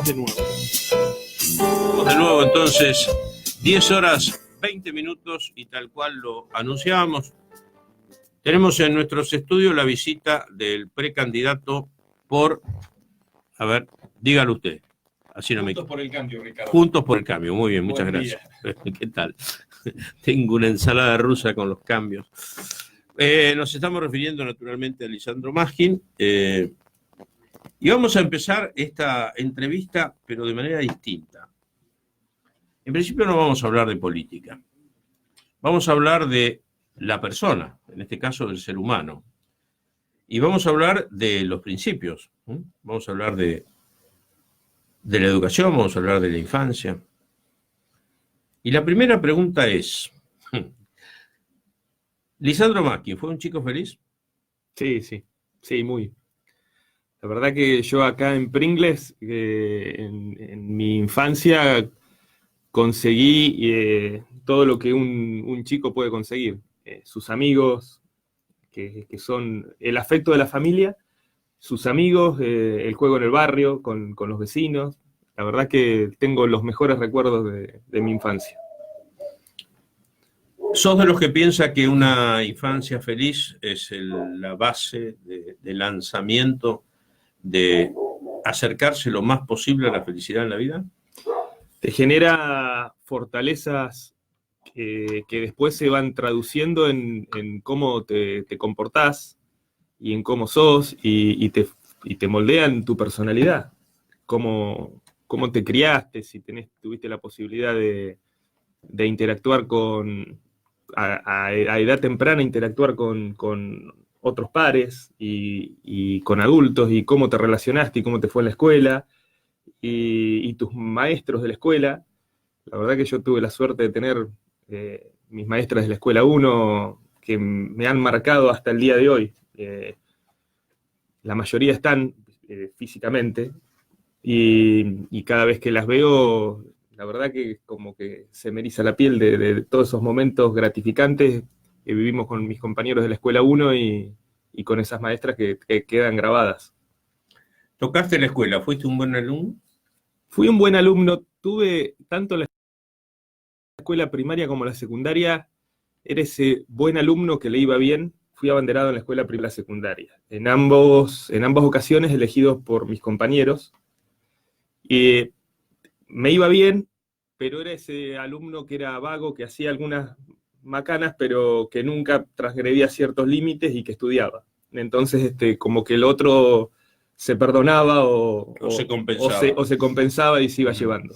de nuevo. Vamos de nuevo entonces, 10 horas 20 minutos y tal cual lo anunciábamos. Tenemos en nuestros estudios la visita del precandidato por, a ver, dígalo usted. Así no Juntos por el cambio, Ricardo. Juntos por el cambio, muy bien, muchas Buen gracias. día. ¿Qué tal? Tengo una ensalada rusa con los cambios. Nos estamos refiriendo naturalmente a Lisandro Maskin. Y vamos a empezar esta entrevista, pero de manera distinta. En principio no vamos a hablar de política. Vamos a hablar de la persona, en este caso del ser humano. Y vamos a hablar de los principios. Vamos a hablar de la educación, vamos a hablar de la infancia. Y la primera pregunta es, ¿Lisandro Maskin fue un chico feliz? Sí, muy. La verdad que yo acá en Pringles, en mi infancia, conseguí todo lo que un chico puede conseguir. Sus amigos, que son el afecto de la familia, sus amigos, el juego en el barrio, con los vecinos. La verdad que tengo los mejores recuerdos de mi infancia. ¿Sos de los que piensa que una infancia feliz es la base de lanzamiento de acercarse lo más posible a la felicidad en la vida? Te genera fortalezas que después se van traduciendo en cómo te comportás y en cómo sos y te moldean tu personalidad, cómo te criaste, si tuviste la posibilidad de interactuar a edad temprana, interactuar con otros pares y con adultos, y cómo te relacionaste y cómo te fue en la escuela, y tus maestros de la escuela. La verdad que yo tuve la suerte de tener mis maestras de la escuela 1 que me han marcado hasta el día de hoy. La mayoría están físicamente, y cada vez que las veo, la verdad que como que se me eriza la piel de todos esos momentos gratificantes que vivimos con mis compañeros de la escuela 1 y con esas maestras que quedan grabadas. ¿Tocaste la escuela? ¿Fuiste un buen alumno? Fui un buen alumno, tuve tanto la escuela primaria como la secundaria, era ese buen alumno que le iba bien. Fui abanderado en la escuela primaria y la secundaria, en ambas ocasiones elegidos por mis compañeros. Me iba bien, pero era ese alumno que era vago, que hacía algunas macanas, pero que nunca transgredía ciertos límites y que estudiaba. Entonces, como que el otro se perdonaba o se compensaba y se iba llevando.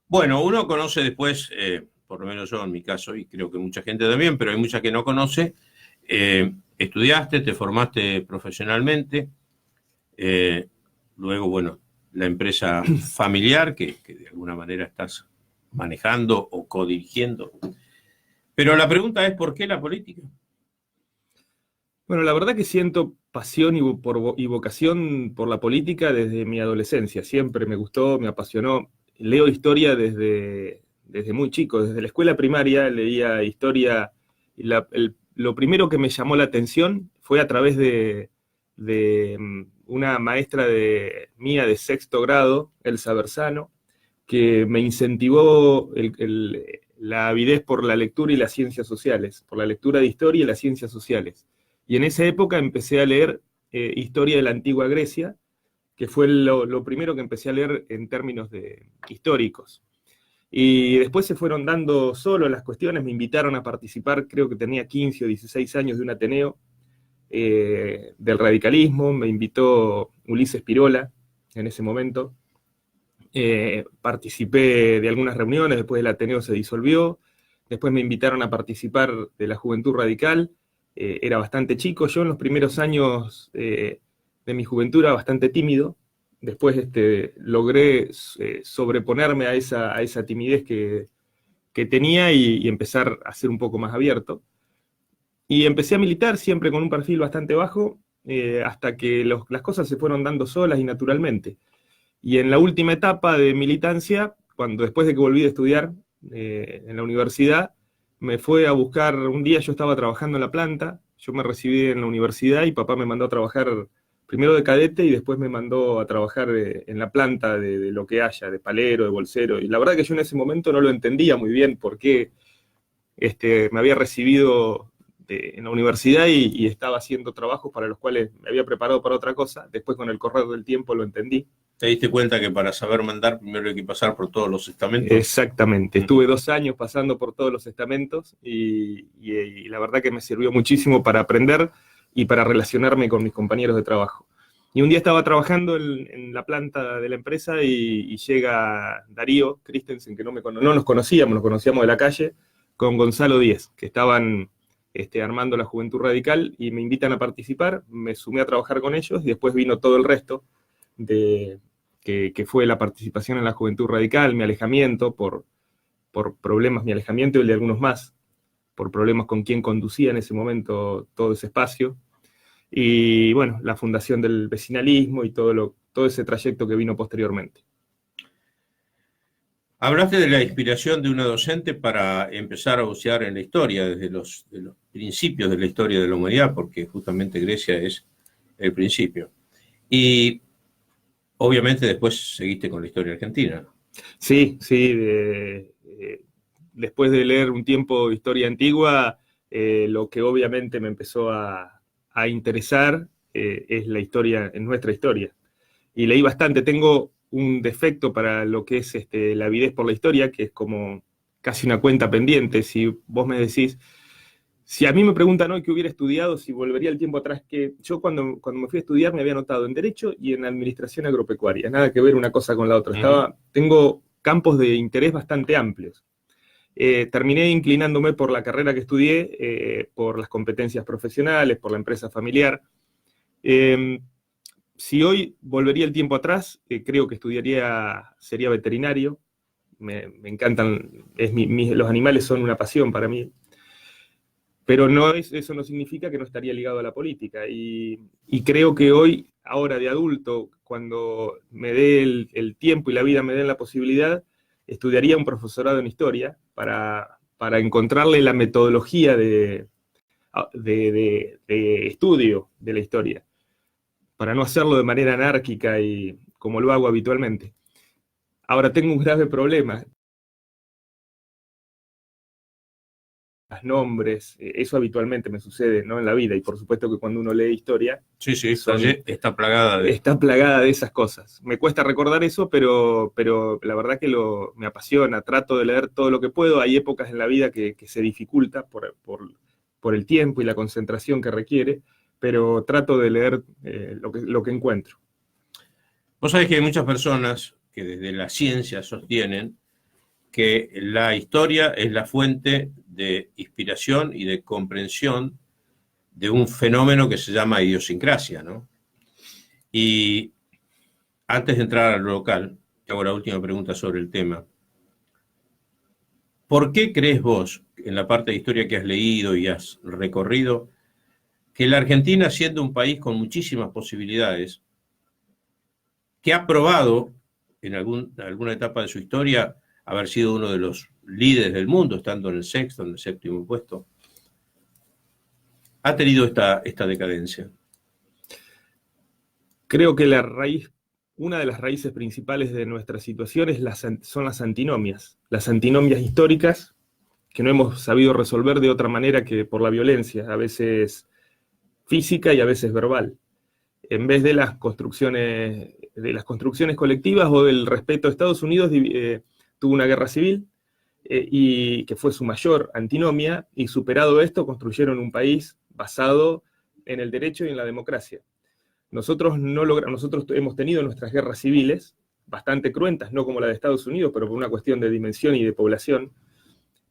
Bueno, uno conoce después, por lo menos yo en mi caso, y creo que mucha gente también, pero hay mucha que no conoce, estudiaste, te formaste profesionalmente, luego, bueno, la empresa familiar que de alguna manera estás manejando o codirigiendo. Pero la pregunta es, ¿por qué la política? Bueno, la verdad que siento pasión y vocación por la política desde mi adolescencia. Siempre me gustó, me apasionó. Leo historia desde muy chico. Desde la escuela primaria leía historia. Y lo primero que me llamó la atención fue a través de una maestra mía de 6º grado, Elsa Bersano, que me incentivó la avidez por la lectura y las ciencias sociales, por la lectura de historia y las ciencias sociales. Y en esa época empecé a leer historia de la antigua Grecia, que fue lo primero que empecé a leer en términos históricos. Y después se fueron dando solo las cuestiones, me invitaron a participar, creo que tenía 15 o 16 años, de un ateneo del radicalismo. Me invitó Ulises Pirola en ese momento. Participé de algunas reuniones, después el ateneo se disolvió. Después me invitaron a participar de la Juventud Radical. Era bastante chico. Yo en los primeros años de mi juventud era bastante tímido. Después logré sobreponerme a esa timidez que tenía y empezar a ser un poco más abierto. Y empecé a militar siempre con un perfil bastante bajo, hasta que las cosas se fueron dando solas y naturalmente. Y en la última etapa de militancia, después de que volví a estudiar en la universidad, me fue a buscar. Un día yo estaba trabajando en la planta, yo me recibí en la universidad y papá me mandó a trabajar primero de cadete y después me mandó a trabajar en la planta de lo que haya, de palero, de bolsero. Y la verdad que yo en ese momento no lo entendía muy bien por qué me había recibido en la universidad y estaba haciendo trabajos para los cuales me había preparado para otra cosa. Después, con el correr del tiempo, lo entendí. ¿Te diste cuenta que para saber mandar primero hay que pasar por todos los estamentos? Exactamente. Estuve 2 años pasando por todos los estamentos y la verdad que me sirvió muchísimo para aprender y para relacionarme con mis compañeros de trabajo. Y un día estaba trabajando en la planta de la empresa y llega Darío Christensen, que no nos conocíamos de la calle, con Gonzalo Díez, que estaban armando la Juventud Radical, y me invitan a participar, me sumé a trabajar con ellos, y después vino todo el resto, que fue la participación en la Juventud Radical, mi alejamiento por problemas, mi alejamiento y el de algunos más, por problemas con quien conducía en ese momento todo ese espacio, y bueno, la fundación del vecinalismo y todo ese trayecto que vino posteriormente. Hablaste de la inspiración de una docente para empezar a bucear en la historia, desde los principios de la historia de la humanidad, porque justamente Grecia es el principio. Y obviamente después seguiste con la historia argentina. Sí, después de leer un tiempo historia antigua, lo que obviamente me empezó a interesar es nuestra historia. Y leí bastante. Tengo un defecto para lo que es la avidez por la historia, que es como casi una cuenta pendiente. Si vos me decís, si a mí me preguntan hoy qué hubiera estudiado, si volvería el tiempo atrás, que yo cuando me fui a estudiar me había anotado en Derecho y en Administración Agropecuaria, nada que ver una cosa con la otra. Tengo campos de interés bastante amplios. Terminé inclinándome por la carrera que estudié, por las competencias profesionales, por la empresa familiar. Si hoy volvería el tiempo atrás, creo que sería veterinario. Me encantan, los animales son una pasión para mí. Pero eso no significa que no estaría ligado a la política. Y creo que hoy, ahora de adulto, cuando me dé el tiempo y la vida me den la posibilidad, estudiaría un profesorado en historia para encontrarle la metodología de estudio de la historia, para no hacerlo de manera anárquica y como lo hago habitualmente. Ahora tengo un grave problema. Los nombres, eso habitualmente me sucede, ¿no?, en la vida, y por supuesto que cuando uno lee historia... Sí, está plagada de... Está plagada de esas cosas. Me cuesta recordar eso, pero la verdad que me apasiona, trato de leer todo lo que puedo. Hay épocas en la vida que se dificulta por el tiempo y la concentración que requiere, pero trato de leer lo que encuentro. Vos sabés que hay muchas personas que desde la ciencia sostienen que la historia es la fuente de inspiración y de comprensión de un fenómeno que se llama idiosincrasia, ¿no? Y antes de entrar al local, te hago la última pregunta sobre el tema. ¿Por qué crees vos, en la parte de historia que has leído y has recorrido, que la Argentina, siendo un país con muchísimas posibilidades, que ha probado en alguna etapa de su historia haber sido uno de los líderes del mundo, estando en el sexto, en el séptimo puesto, ha tenido esta decadencia? Creo que una de las raíces principales de nuestra situación son las antinomias históricas, que no hemos sabido resolver de otra manera que por la violencia, a veces física y a veces verbal. En vez de las construcciones colectivas o del respeto a Estados Unidos, tuvo una guerra civil, y que fue su mayor antinomia, y superado esto construyeron un país basado en el derecho y en la democracia. Nosotros hemos tenido nuestras guerras civiles, bastante cruentas, no como la de Estados Unidos, pero por una cuestión de dimensión y de población,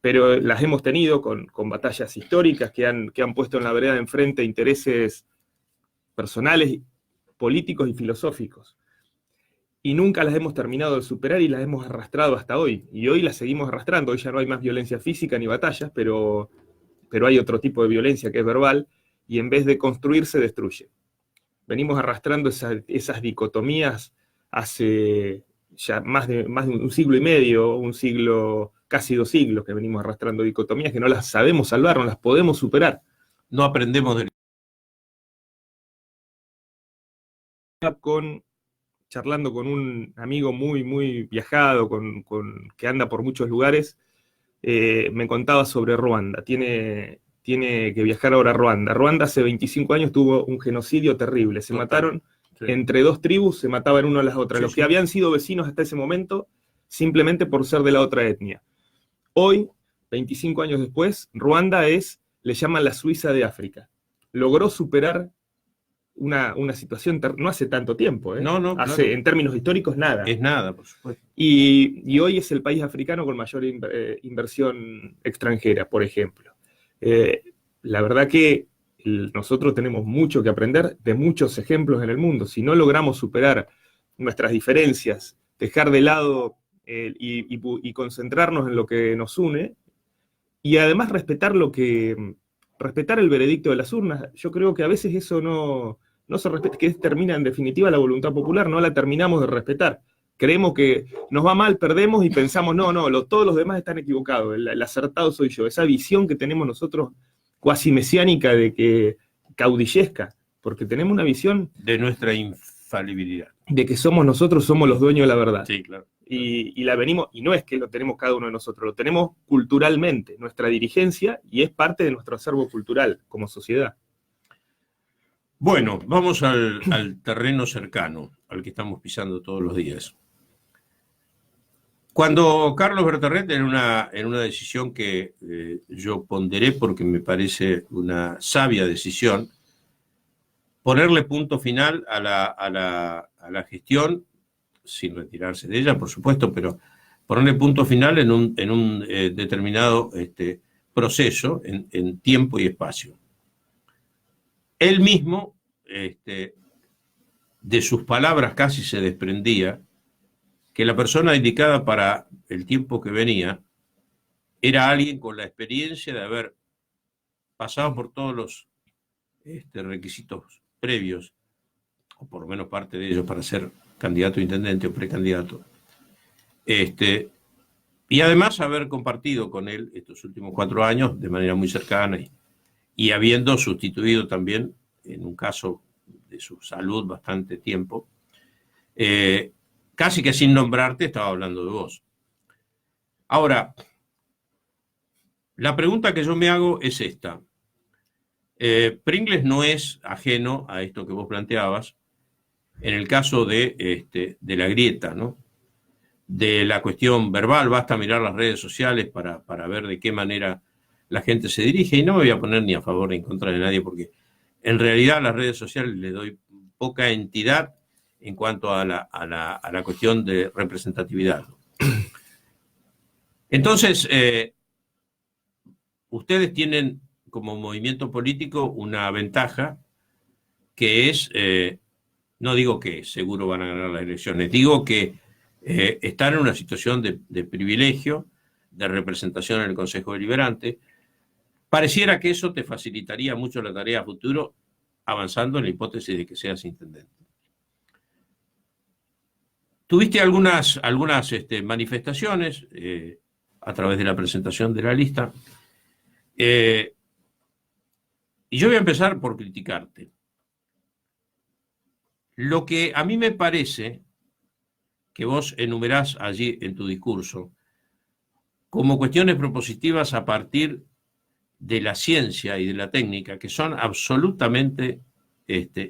pero las hemos tenido con batallas históricas que han puesto en la vereda de enfrente intereses personales, políticos y filosóficos. Y nunca las hemos terminado de superar y las hemos arrastrado hasta hoy. Y hoy las seguimos arrastrando. Hoy ya no hay más violencia física ni batallas, pero hay otro tipo de violencia que es verbal, y en vez de construir se destruye. Venimos arrastrando esas dicotomías hace ya más de un siglo y medio, casi 2 siglos que venimos arrastrando dicotomías que no las sabemos salvar, no las podemos superar. No aprendemos de charlando con un amigo muy, muy viajado, que anda por muchos lugares, me contaba sobre Ruanda. Tiene que viajar ahora a Ruanda. Ruanda hace 25 años tuvo un genocidio terrible. Se mataron entre dos tribus, se mataban uno a las otras. Los que habían sido vecinos hasta ese momento, simplemente por ser de la otra etnia. Hoy, 25 años después, Ruanda le llaman la Suiza de África. Logró superar una situación, no hace tanto tiempo, ¿eh? No, Hace, claro, en términos históricos, nada. Es nada, por supuesto. Y hoy es el país africano con mayor inversión extranjera, por ejemplo. La verdad que nosotros tenemos mucho que aprender de muchos ejemplos en el mundo. Si no logramos superar nuestras diferencias, dejar de lado y concentrarnos en lo que nos une, y además respetar el veredicto de las urnas, yo creo que a veces eso no se respeta, que termina en definitiva la voluntad popular, no la terminamos de respetar. Creemos que nos va mal, perdemos y pensamos, todos los demás están equivocados, el acertado soy yo. Esa visión que tenemos nosotros cuasi mesiánica de que caudillesca, porque tenemos una visión de nuestra infalibilidad. De que nosotros somos los dueños de la verdad. Sí, claro. Y la venimos, y no es que lo tenemos cada uno de nosotros, lo tenemos culturalmente, nuestra dirigencia, y es parte de nuestro acervo cultural como sociedad. Bueno, vamos al terreno cercano, al que estamos pisando todos los días. Cuando Carlos Berterret, en una decisión que yo ponderé porque me parece una sabia decisión, ponerle punto final a la gestión, sin retirarse de ella, por supuesto, pero ponerle punto final en un determinado proceso, en tiempo y espacio. Él mismo, de sus palabras casi se desprendía que la persona indicada para el tiempo que venía era alguien con la experiencia de haber pasado por todos los requisitos previos, o por lo menos parte de ellos, para ser candidato a intendente o precandidato. Y además haber compartido con él estos últimos 4 años de manera muy cercana y habiendo sustituido también, en un caso de su salud, bastante tiempo, casi que sin nombrarte estaba hablando de vos. Ahora, la pregunta que yo me hago es esta. Pringles no es ajeno a esto que vos planteabas, en el caso de la grieta, ¿no? De la cuestión verbal, basta mirar las redes sociales para ver de qué manera la gente se dirige, y no me voy a poner ni a favor ni en contra de nadie, porque en realidad a las redes sociales le doy poca entidad en cuanto a la cuestión de representatividad. Entonces, ustedes tienen como movimiento político una ventaja que es, no digo que seguro van a ganar las elecciones, digo que están en una situación de privilegio, de representación en el Consejo Deliberante. Pareciera que eso te facilitaría mucho la tarea a futuro, avanzando en la hipótesis de que seas intendente. Tuviste algunas manifestaciones a través de la presentación de la lista, y yo voy a empezar por criticarte. Lo que a mí me parece que vos enumerás allí en tu discurso como cuestiones propositivas a partir de la ciencia y de la técnica, que son absolutamente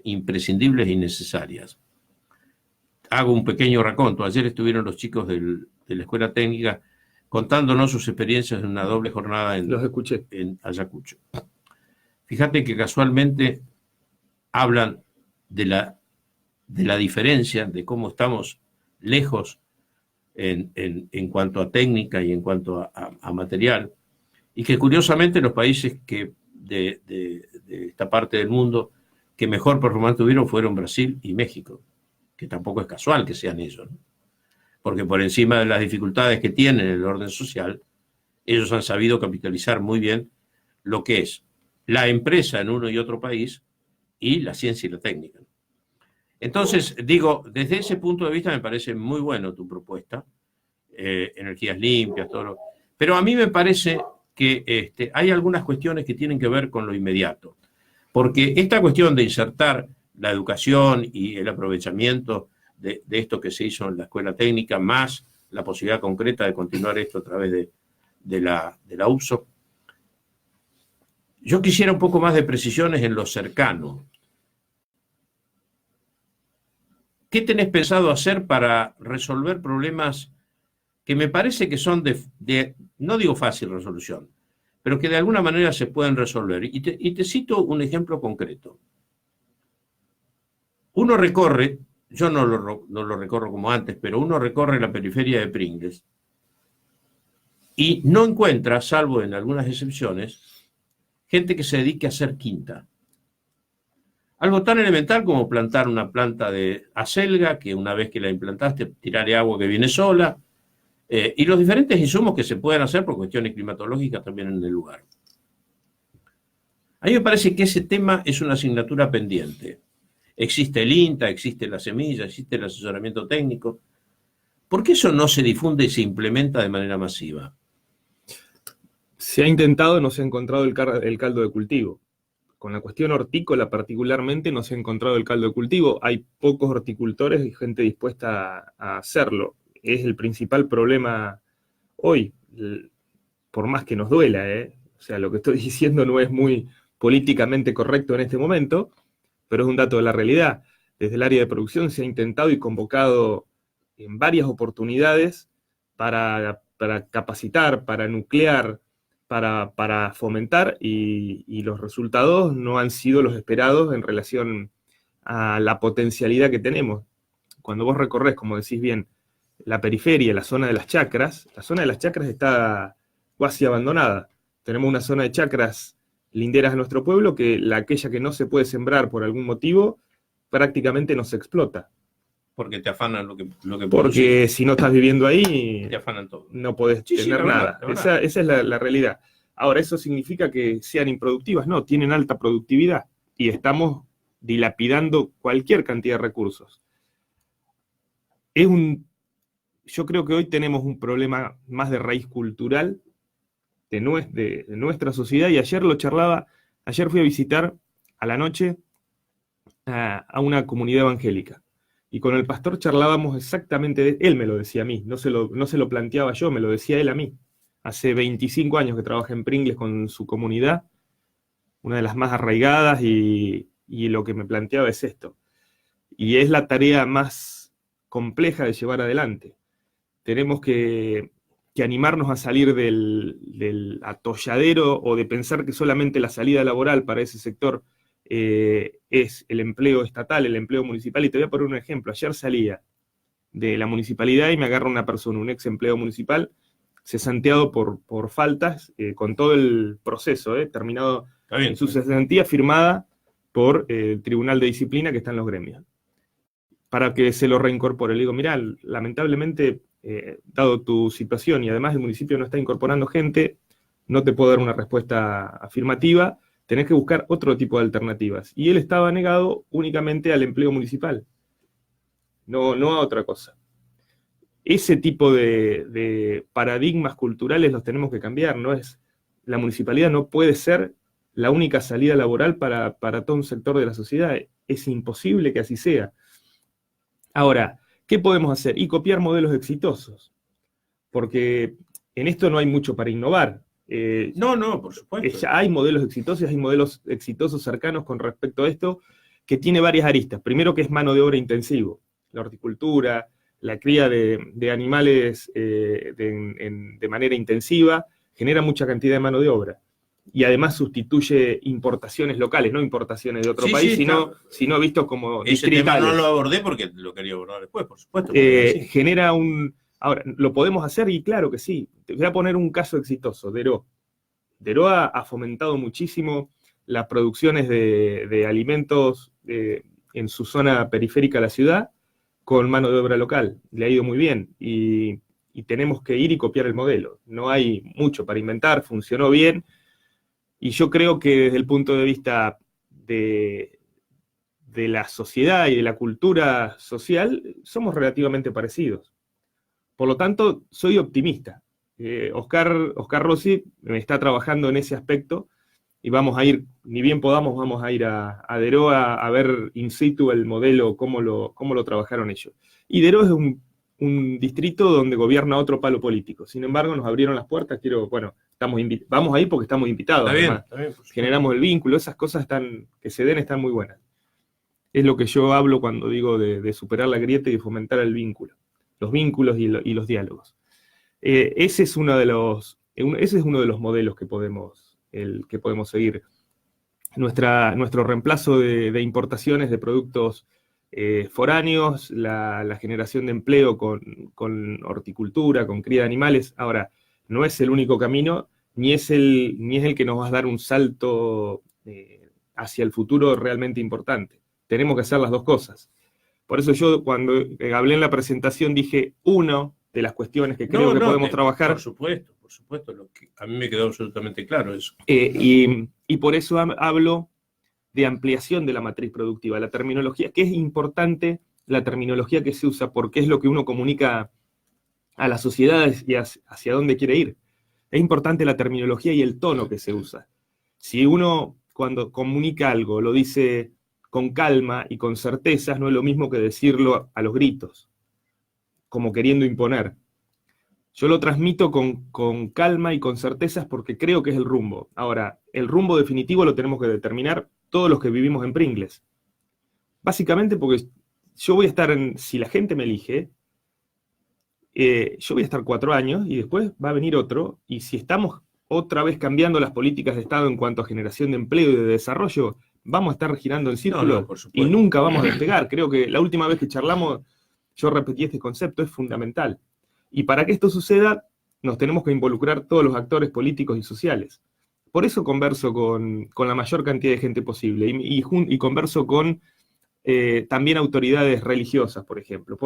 imprescindibles y necesarias. Hago un pequeño raconto. Ayer estuvieron los chicos de la Escuela Técnica contándonos sus experiencias en una doble jornada en Ayacucho. Fíjate que casualmente hablan de la diferencia, de cómo estamos lejos en cuanto a técnica y en cuanto a material, y que curiosamente los países de esta parte del mundo que mejor performance tuvieron fueron Brasil y México, que tampoco es casual que sean ellos, ¿no? Porque por encima de las dificultades que tienen en el orden social, ellos han sabido capitalizar muy bien lo que es la empresa en uno y otro país y la ciencia y la técnica. Entonces, digo, desde ese punto de vista me parece muy bueno tu propuesta, energías limpias, todo lo... Pero a mí me parece que hay algunas cuestiones que tienen que ver con lo inmediato, porque esta cuestión de insertar la educación y el aprovechamiento de esto que se hizo en la escuela técnica, más la posibilidad concreta de continuar esto a través de la UPSO. Yo quisiera un poco más de precisiones en lo cercano. ¿Qué tenés pensado hacer para resolver problemas que me parece que son no digo fácil resolución, pero que de alguna manera se pueden resolver? Y te cito un ejemplo concreto. Uno recorre, yo no lo recorro como antes, pero uno recorre la periferia de Pringles y no encuentra, salvo en algunas excepciones, gente que se dedique a hacer quinta. Algo tan elemental como plantar una planta de acelga, que una vez que la implantaste, tirarle agua que viene sola, y los diferentes insumos que se pueden hacer por cuestiones climatológicas también en el lugar. A mí me parece que ese tema es una asignatura pendiente. Existe el INTA, existe la semilla, existe el asesoramiento técnico. ¿Por qué eso no se difunde y se implementa de manera masiva? Se ha intentado, no se ha encontrado el caldo de cultivo. Con la cuestión hortícola particularmente no se ha encontrado el caldo de cultivo. Hay pocos horticultores y gente dispuesta a hacerlo. Es el principal problema hoy, por más que nos duela, ¿eh? O sea, lo que estoy diciendo no es muy políticamente correcto en este momento, pero es un dato de la realidad. Desde el área de producción se ha intentado y convocado en varias oportunidades para capacitar, para nuclear, para fomentar, y los resultados no han sido los esperados en relación a la potencialidad que tenemos. Cuando vos recorres, como decís bien, la periferia, la zona de las chacras está casi abandonada. Tenemos una zona de chacras linderas a nuestro pueblo que aquella que no se puede sembrar por algún motivo prácticamente no se explota. Porque te afanan lo que Porque produces. si no estás viviendo ahí, te afanan todo. No podés tener nada. Esa es la realidad. Ahora, ¿eso significa que sean improductivas? No, tienen alta productividad y estamos dilapidando cualquier cantidad de recursos. Yo creo que hoy tenemos un problema más de raíz cultural de nuestra sociedad, y ayer fui a visitar a la noche a una comunidad evangélica. Y con el pastor charlábamos exactamente él me lo decía a mí, no se lo planteaba yo, me lo decía él a mí. Hace 25 años que trabaja en Pringles con su comunidad, una de las más arraigadas, y lo que me planteaba es esto. Y es la tarea más compleja de llevar adelante. Tenemos que animarnos a salir del atolladero o de pensar que solamente la salida laboral para ese sector es el empleo estatal, el empleo municipal. Y te voy a poner un ejemplo. Ayer salía de la municipalidad y me agarra una persona, un ex empleado municipal, cesanteado por faltas, con todo el proceso, terminado en su cesantía, firmada por el Tribunal de Disciplina que está en los gremios, para que se lo reincorpore. Le digo, mirá, lamentablemente, dado tu situación y además el municipio no está incorporando gente, no te puedo dar una respuesta afirmativa, tenés que buscar otro tipo de alternativas. Y él estaba negado únicamente al empleo municipal, no a otra cosa. Ese tipo de paradigmas culturales los tenemos que cambiar. La municipalidad no puede ser la única salida laboral para todo un sector de la sociedad. Es imposible que así sea. Ahora, ¿qué podemos hacer? Y copiar modelos exitosos. Porque en esto no hay mucho para innovar. No, por supuesto. Ya hay modelos exitosos cercanos con respecto a esto, que tiene varias aristas. Primero, que es mano de obra intensivo. La horticultura, la cría de animales de manera intensiva, genera mucha cantidad de mano de obra. Y además sustituye importaciones locales, no importaciones de otro país, sino vistos como distritales. Ese tema no lo abordé porque lo quería abordar después, por supuesto. Genera Ahora, ¿lo podemos hacer? Y claro que sí. Te voy a poner un caso exitoso, Deró. Deró ha fomentado muchísimo las producciones de alimentos en su zona periférica de la ciudad con mano de obra local. Le ha ido muy bien y tenemos que ir y copiar el modelo. No hay mucho para inventar, funcionó bien, y yo creo que desde el punto de vista de la sociedad y de la cultura social somos relativamente parecidos. Por lo tanto, soy optimista. Oscar Rossi me está trabajando en ese aspecto y vamos a ir, ni bien podamos, vamos a ir a Deró a ver in situ el modelo, cómo lo trabajaron ellos. Y Deró es un distrito donde gobierna otro palo político. Sin embargo, nos abrieron las puertas, vamos ahí porque estamos invitados. Está bien, generamos el vínculo, esas cosas que se den están muy buenas. Es lo que yo hablo cuando digo de superar la grieta y de fomentar el vínculo, los vínculos y los diálogos. Ese es uno de los modelos que podemos seguir. Nuestro reemplazo de importaciones de productos foráneos, la generación de empleo con horticultura, con cría de animales. Ahora, no es el único camino, ni es el que nos va a dar un salto hacia el futuro realmente importante. Tenemos que hacer las dos cosas. Por eso yo, cuando hablé en la presentación, dije una de las cuestiones que creo que podemos trabajar. Por supuesto, a mí me quedó absolutamente claro eso. Y por eso hablo de ampliación de la matriz productiva, la terminología, que es importante la terminología que se usa, porque es lo que uno comunica a las sociedades y hacia dónde quiere ir. Es importante la terminología y el tono que se usa. Si uno, cuando comunica algo, lo dice con calma y con certezas, no es lo mismo que decirlo a los gritos, como queriendo imponer. Yo lo transmito con calma y con certezas porque creo que es el rumbo. Ahora, el rumbo definitivo lo tenemos que determinar todos los que vivimos en Pringles. Básicamente porque yo voy a estar si la gente me elige, yo voy a estar 4 años y después va a venir otro, y si estamos otra vez cambiando las políticas de Estado en cuanto a generación de empleo y de desarrollo, vamos a estar girando en círculo y nunca vamos a despegar. Creo que la última vez que charlamos, yo repetí este concepto, es fundamental. Y para que esto suceda, nos tenemos que involucrar todos los actores políticos y sociales. Por eso converso con la mayor cantidad de gente posible y converso con también autoridades religiosas, por ejemplo,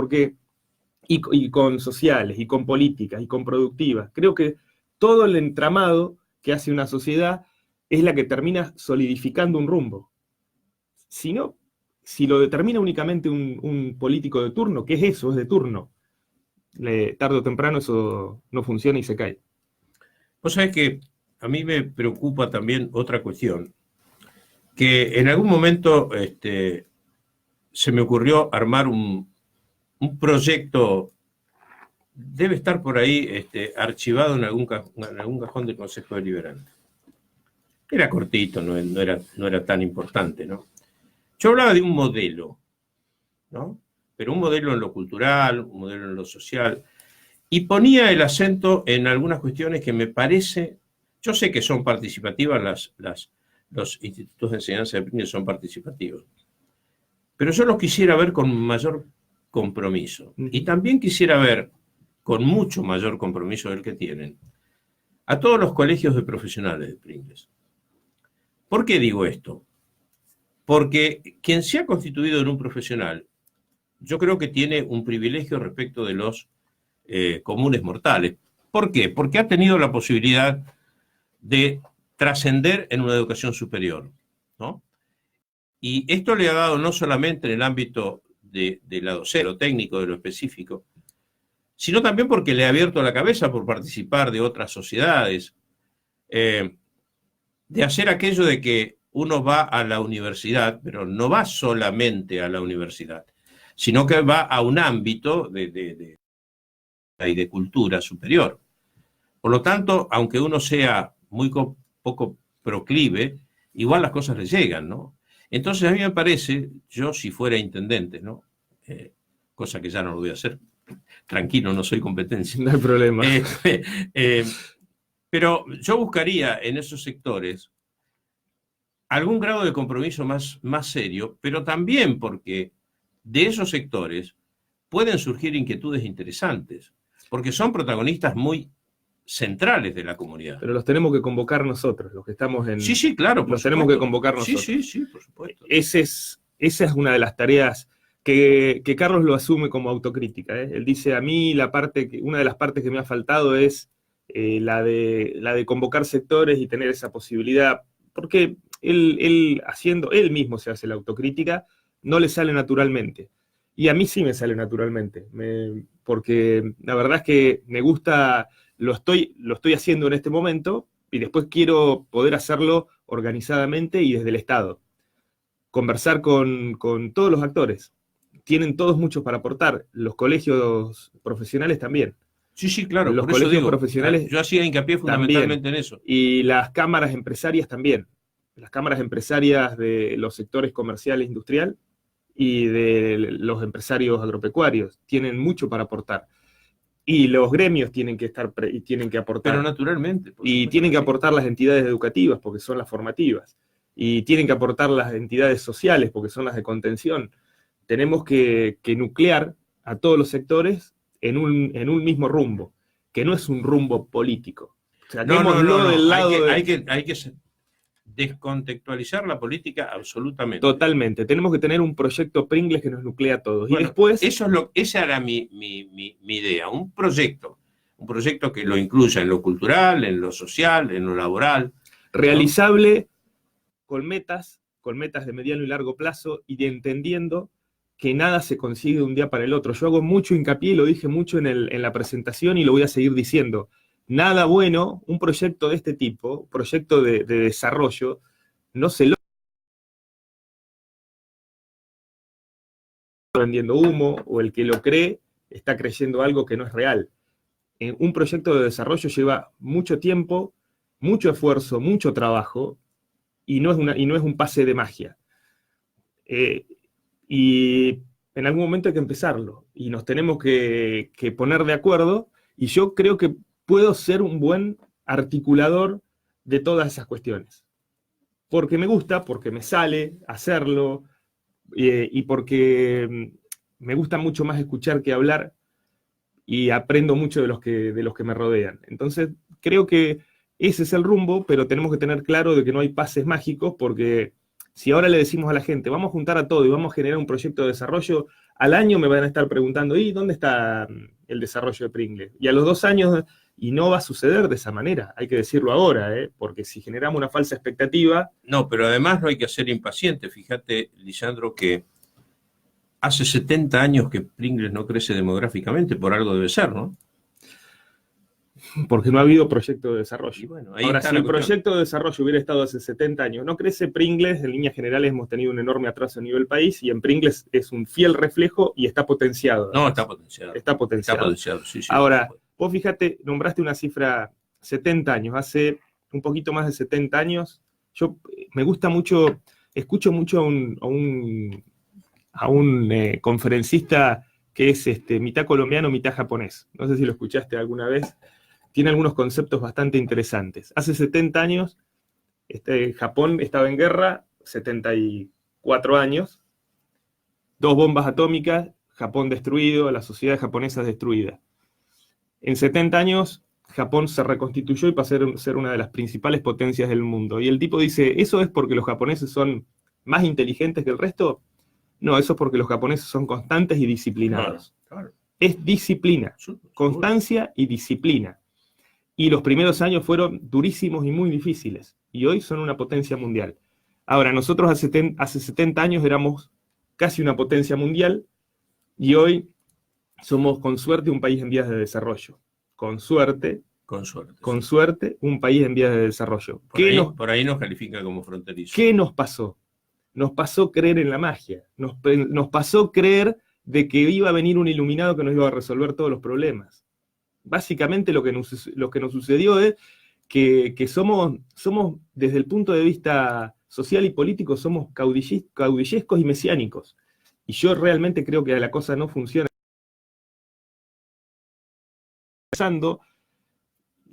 y con sociales, y con políticas, y con productivas. Creo que todo el entramado que hace una sociedad es la que termina solidificando un rumbo. Si no, si lo determina únicamente un político de turno, ¿qué es eso? Es de turno. Tarde o temprano eso no funciona y se cae. Vos sabés que a mí me preocupa también otra cuestión, que en algún momento se me ocurrió armar un proyecto, debe estar por ahí archivado en algún cajón del Consejo Deliberante. Era cortito, no era tan importante, ¿no? Yo hablaba de un modelo, ¿no? Pero un modelo en lo cultural, un modelo en lo social, y ponía el acento en algunas cuestiones que me parece, yo sé que son participativas, los institutos de enseñanza de Pringles son participativos, pero yo los quisiera ver con mayor compromiso, y también quisiera ver, con mucho mayor compromiso del que tienen, a todos los colegios de profesionales de Pringles. ¿Por qué digo esto? Porque quien se ha constituido en un profesional, yo creo que tiene un privilegio respecto de los comunes mortales. ¿Por qué? Porque ha tenido la posibilidad de trascender en una educación superior, ¿no? Y esto le ha dado no solamente en el ámbito de la docencia, lo técnico, de lo específico, sino también porque le ha abierto la cabeza por participar de otras sociedades, de hacer aquello de que uno va a la universidad, pero no va solamente a la universidad, sino que va a un ámbito de cultura superior. Por lo tanto, aunque uno sea muy poco proclive, igual las cosas le llegan, ¿no? Entonces a mí me parece, yo si fuera intendente, ¿no? Cosa que ya no lo voy a hacer, tranquilo, no soy competencia. No hay problema. Pero yo buscaría en esos sectores algún grado de compromiso más serio, pero también porque de esos sectores pueden surgir inquietudes interesantes, porque son protagonistas muy centrales de la comunidad. Pero los tenemos que convocar nosotros, los que estamos en... Sí, claro. Los tenemos que convocar nosotros. Sí, por supuesto. Esa es una de las tareas que Carlos lo asume como autocrítica, ¿eh? Él dice, a mí una de las partes que me ha faltado es la de convocar sectores y tener esa posibilidad, porque él mismo se hace la autocrítica, no le sale naturalmente. Y a mí sí me sale naturalmente, porque la verdad es que me gusta, lo estoy haciendo en este momento, y después quiero poder hacerlo organizadamente y desde el Estado. Conversar con todos los actores. Tienen todos muchos para aportar. Los colegios profesionales también. Sí, sí, claro, Los por eso colegios digo, profesionales yo hacía hincapié fundamentalmente en eso. y las cámaras empresarias también. Las cámaras empresarias de los sectores comercial e industrial y de los empresarios agropecuarios tienen mucho para aportar. Y los gremios tienen que estar y tienen que aportar. Pero naturalmente. Y tienen que aportar las entidades educativas, porque son las formativas. Y tienen que aportar las entidades sociales, porque son las de contención. Tenemos que nuclear a todos los sectores en un mismo rumbo, que no es un rumbo político. No. Del lado hay que descontextualizar la política absolutamente. Totalmente. Tenemos que tener un proyecto Pringles que nos nuclea a todos. Bueno, y después... esa era mi idea, un proyecto que lo incluya en lo cultural, en lo social, en lo laboral. Realizable, ¿no? con metas de mediano y largo plazo, y entendiendo que nada se consigue de un día para el otro. Yo hago mucho hincapié, y lo dije mucho en la presentación, y lo voy a seguir diciendo. Nada bueno, un proyecto de este tipo, un proyecto de desarrollo, no se logra vendiendo humo, o el que lo cree está creyendo algo que no es real. Un proyecto de desarrollo lleva mucho tiempo, mucho esfuerzo, mucho trabajo, y no es un pase de magia. Y en algún momento hay que empezarlo, y nos tenemos que poner de acuerdo, y yo creo que puedo ser un buen articulador de todas esas cuestiones. Porque me gusta, porque me sale hacerlo, y porque me gusta mucho más escuchar que hablar, y aprendo mucho de los que me rodean. Entonces, creo que ese es el rumbo, pero tenemos que tener claro de que no hay pases mágicos, porque si ahora le decimos a la gente, vamos a juntar a todo y vamos a generar un proyecto de desarrollo, al año me van a estar preguntando, ¿y dónde está el desarrollo de Pringles? Y a los 2 años, y no va a suceder de esa manera, hay que decirlo ahora, porque si generamos una falsa expectativa... No, pero además no hay que ser impaciente. Fíjate, Lisandro, que hace 70 años que Pringles no crece demográficamente, por algo debe ser, ¿no? Porque no ha habido proyecto de desarrollo. Bueno, ahora, si el proyecto de desarrollo hubiera estado hace 70 años, no crece Pringles, en líneas generales hemos tenido un enorme atraso a nivel país, y en Pringles es un fiel reflejo y está potenciado. No, está potenciado. Está potenciado, sí. Ahora, vos fíjate, nombraste una cifra, 70 años, hace un poquito más de 70 años, yo me gusta mucho, escucho mucho a un conferencista que es mitad colombiano, mitad japonés. No sé si lo escuchaste alguna vez. Tiene algunos conceptos bastante interesantes. Hace 70 años, Japón estaba en guerra, 74 años, 2 bombas atómicas, Japón destruido, la sociedad japonesa destruida. En 70 años, Japón se reconstituyó y pasó a ser una de las principales potencias del mundo. Y el tipo dice, ¿eso es porque los japoneses son más inteligentes que el resto? No, eso es porque los japoneses son constantes y disciplinados. Claro. Es disciplina, constancia y disciplina. Y los primeros años fueron durísimos y muy difíciles. Y hoy son una potencia mundial. Ahora, nosotros hace 70 años éramos casi una potencia mundial, y hoy somos, con suerte, un país en vías de desarrollo. Con suerte, un país en vías de desarrollo. Por ahí nos califica como fronterizo. ¿Qué nos pasó? Nos pasó creer en la magia. Nos pasó creer de que iba a venir un iluminado que nos iba a resolver todos los problemas. Básicamente lo que nos sucedió es que somos, desde el punto de vista social y político, somos caudillescos y mesiánicos. Y yo realmente creo que la cosa no funciona. Pasando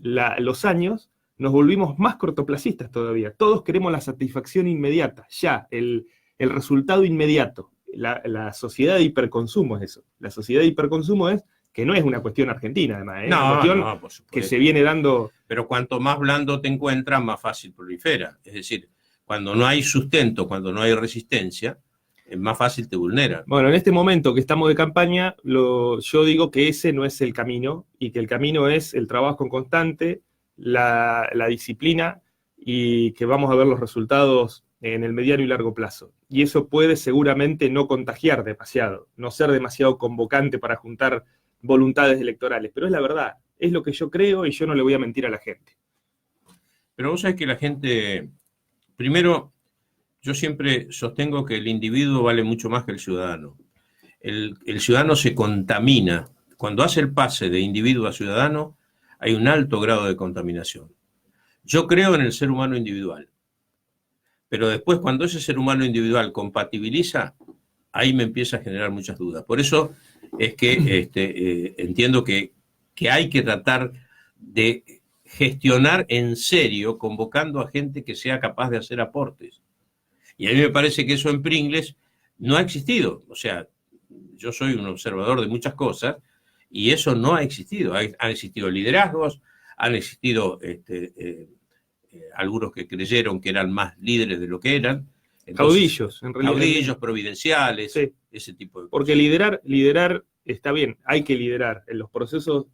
los años, nos volvimos más cortoplacistas todavía. Todos queremos la satisfacción inmediata, ya, el resultado inmediato. La sociedad de hiperconsumo es eso. La sociedad de hiperconsumo es que no es una cuestión argentina, además, es una cuestión por supuesto, que se viene dando... Pero cuanto más blando te encuentras, más fácil prolifera. Es decir, cuando no hay sustento, cuando no hay resistencia, es más fácil te vulnera. Bueno, en este momento que estamos de campaña, yo digo que ese no es el camino, y que el camino es el trabajo constante, la disciplina, y que vamos a ver los resultados en el mediano y largo plazo. Y eso puede seguramente no contagiar demasiado, no ser demasiado convocante para juntar voluntades electorales, pero es la verdad, es lo que yo creo, y yo no le voy a mentir a la gente. Pero vos sabés que la gente, primero, yo siempre sostengo que el individuo vale mucho más que el ciudadano. El ciudadano se contamina. Cuando hace el pase de individuo a ciudadano, hay un alto grado de contaminación. Yo creo en el ser humano individual, pero después cuando ese ser humano individual compatibiliza, ahí me empieza a generar muchas dudas. Por eso es que entiendo que hay que tratar de gestionar en serio, convocando a gente que sea capaz de hacer aportes. Y a mí me parece que eso en Pringles no ha existido. O sea, yo soy un observador de muchas cosas y eso no ha existido. Han existido liderazgos, han existido algunos que creyeron que eran más líderes de lo que eran. Entonces, caudillos, en realidad. Caudillos, providenciales, sí. Ese tipo de cosas. Porque liderar está bien, hay que liderar. En los procesos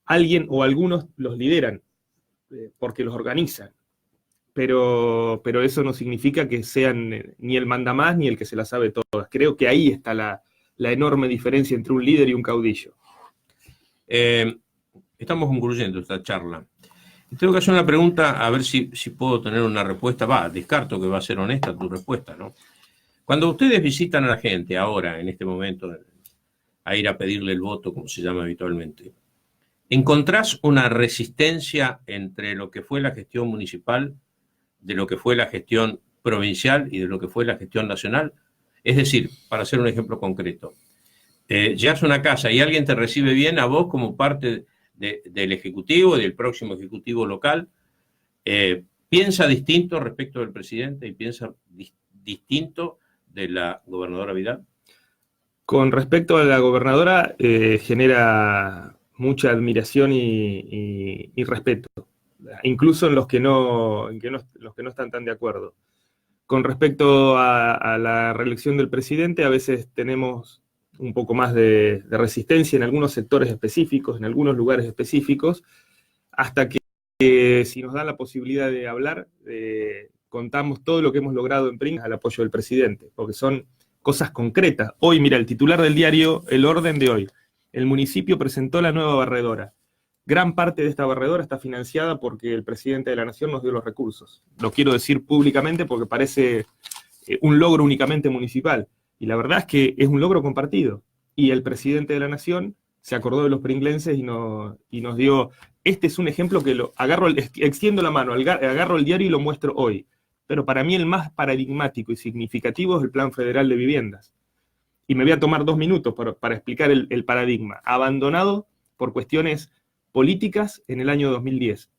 alguien o algunos los lideran, porque los organizan. Pero eso no significa que sean ni el mandamás ni el que se la sabe todas. Creo que ahí está la enorme diferencia entre un líder y un caudillo. Estamos concluyendo esta charla. Tengo que hacer una pregunta, a ver si puedo tener una respuesta. Descarto que va a ser honesta tu respuesta, ¿no? Cuando ustedes visitan a la gente ahora, en este momento, a ir a pedirle el voto, como se llama habitualmente, ¿encontrás una resistencia entre lo que fue la gestión municipal, de lo que fue la gestión provincial y de lo que fue la gestión nacional? Es decir, para hacer un ejemplo concreto, llegas a una casa y alguien te recibe bien a vos como parte del ejecutivo, del próximo ejecutivo local, piensa distinto respecto del presidente y piensa distinto de la gobernadora Vidal. Con respecto a la gobernadora, genera mucha admiración y respeto, incluso en los que no están tan de acuerdo. Con respecto a la reelección del presidente, a veces tenemos un poco más de resistencia en algunos sectores específicos, en algunos lugares específicos, hasta que si nos dan la posibilidad de hablar, contamos todo lo que hemos logrado en Pringles al apoyo del presidente, porque son cosas concretas. Hoy, mira, el titular del diario El Orden de hoy: el municipio presentó la nueva barredora. Gran parte de esta barredora está financiada porque el presidente de la Nación nos dio los recursos. Lo quiero decir públicamente porque parece un logro únicamente municipal. Y la verdad es que es un logro compartido. Y el presidente de la Nación se acordó de los pringlenses y nos dio... Este es un ejemplo que extiendo la mano, agarro el diario y lo muestro hoy. Pero para mí el más paradigmático y significativo es el Plan Federal de Viviendas. Y me voy a tomar 2 minutos para explicar el paradigma. Abandonado por cuestiones políticas en el año 2010.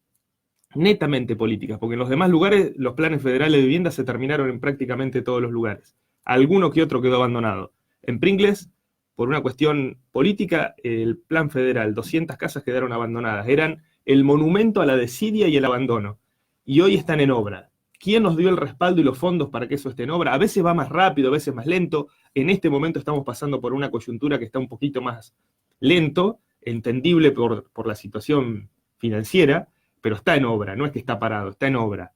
Netamente políticas, porque en los demás lugares los planes federales de vivienda se terminaron en prácticamente todos los lugares. Alguno que otro quedó abandonado. En Pringles, por una cuestión política, el plan federal, 200 casas quedaron abandonadas. Eran el monumento a la desidia y el abandono. Y hoy están en obra. ¿Quién nos dio el respaldo y los fondos para que eso esté en obra? A veces va más rápido, a veces más lento. En este momento estamos pasando por una coyuntura que está un poquito más lento, entendible por la situación financiera, pero está en obra, no es que está parado, está en obra.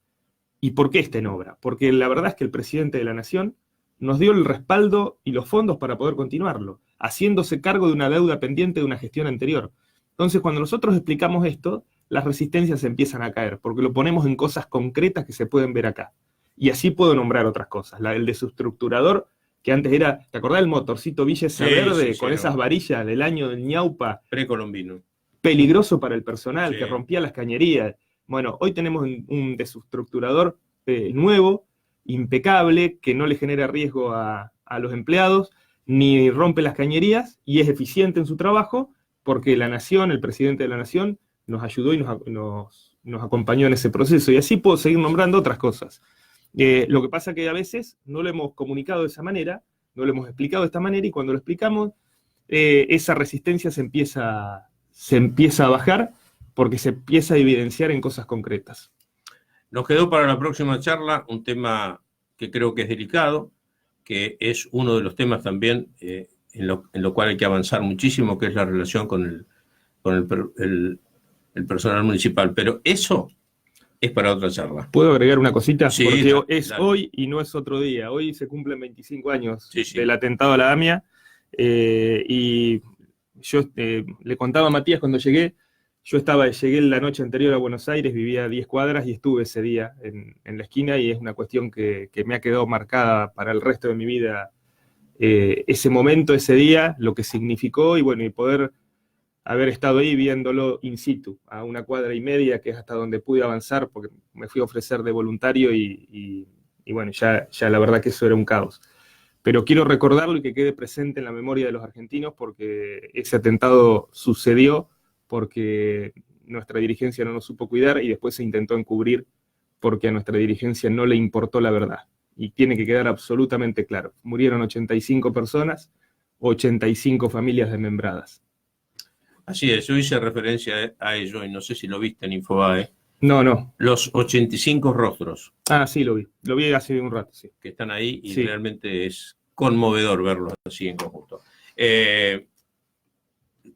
¿Y por qué está en obra? Porque la verdad es que el presidente de la Nación nos dio el respaldo y los fondos para poder continuarlo, haciéndose cargo de una deuda pendiente de una gestión anterior. Entonces, cuando nosotros explicamos esto, las resistencias empiezan a caer, porque lo ponemos en cosas concretas que se pueden ver acá. Y así puedo nombrar otras cosas. El desestructurador, que antes era, ¿te acordás del motorcito Villesa Verde con esas varillas del año del ñaupa? Precolombino. Peligroso para el personal, que rompía las cañerías. Bueno, hoy tenemos un desestructurador nuevo, impecable, que no le genera riesgo a los empleados, ni rompe las cañerías, y es eficiente en su trabajo, porque la Nación, el presidente de la Nación, nos ayudó y nos acompañó en ese proceso. Y así puedo seguir nombrando otras cosas. Lo que pasa es que a veces no lo hemos comunicado de esa manera, no lo hemos explicado de esta manera, y cuando lo explicamos, esa resistencia se empieza a bajar, porque se empieza a evidenciar en cosas concretas. Nos quedó para la próxima charla un tema que creo que es delicado, que es uno de los temas también en lo cual hay que avanzar muchísimo, que es la relación con el personal municipal. Pero eso es para otra charla. ¿Puedo agregar una cosita? Sí, porque es dale. hoy y no es otro día. Hoy se cumplen 25 años Sí. del atentado a la AMIA, y yo le contaba a Matías cuando llegué Yo llegué la noche anterior a Buenos Aires, vivía a 10 cuadras y estuve ese día en la esquina, y es una cuestión que me ha quedado marcada para el resto de mi vida, ese momento, ese día, lo que significó, y bueno, y poder haber estado ahí viéndolo in situ, a 1,5 cuadras, que es hasta donde pude avanzar, porque me fui a ofrecer de voluntario y bueno, ya la verdad que eso era un caos. Pero quiero recordarlo y que quede presente en la memoria de los argentinos, porque ese atentado sucedió porque nuestra dirigencia no nos supo cuidar y después se intentó encubrir porque a nuestra dirigencia no le importó la verdad. Y tiene que quedar absolutamente claro. Murieron 85 personas, 85 familias desmembradas. Así es, yo hice referencia a ello y no sé si lo viste en Infobae. No. Los 85 rostros. Ah, sí, lo vi. Lo vi hace un rato, sí. Que están ahí y sí, realmente es conmovedor verlos así en conjunto.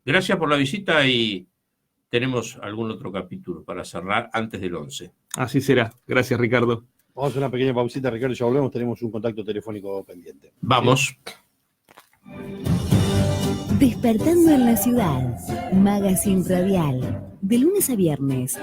Gracias por la visita y tenemos algún otro capítulo para cerrar antes del 11. Así será. Gracias, Ricardo. Vamos a una pequeña pausita, Ricardo, ya volvemos. Tenemos un contacto telefónico pendiente. Vamos. Despertando en la ciudad. Magazine Radial. De lunes a viernes.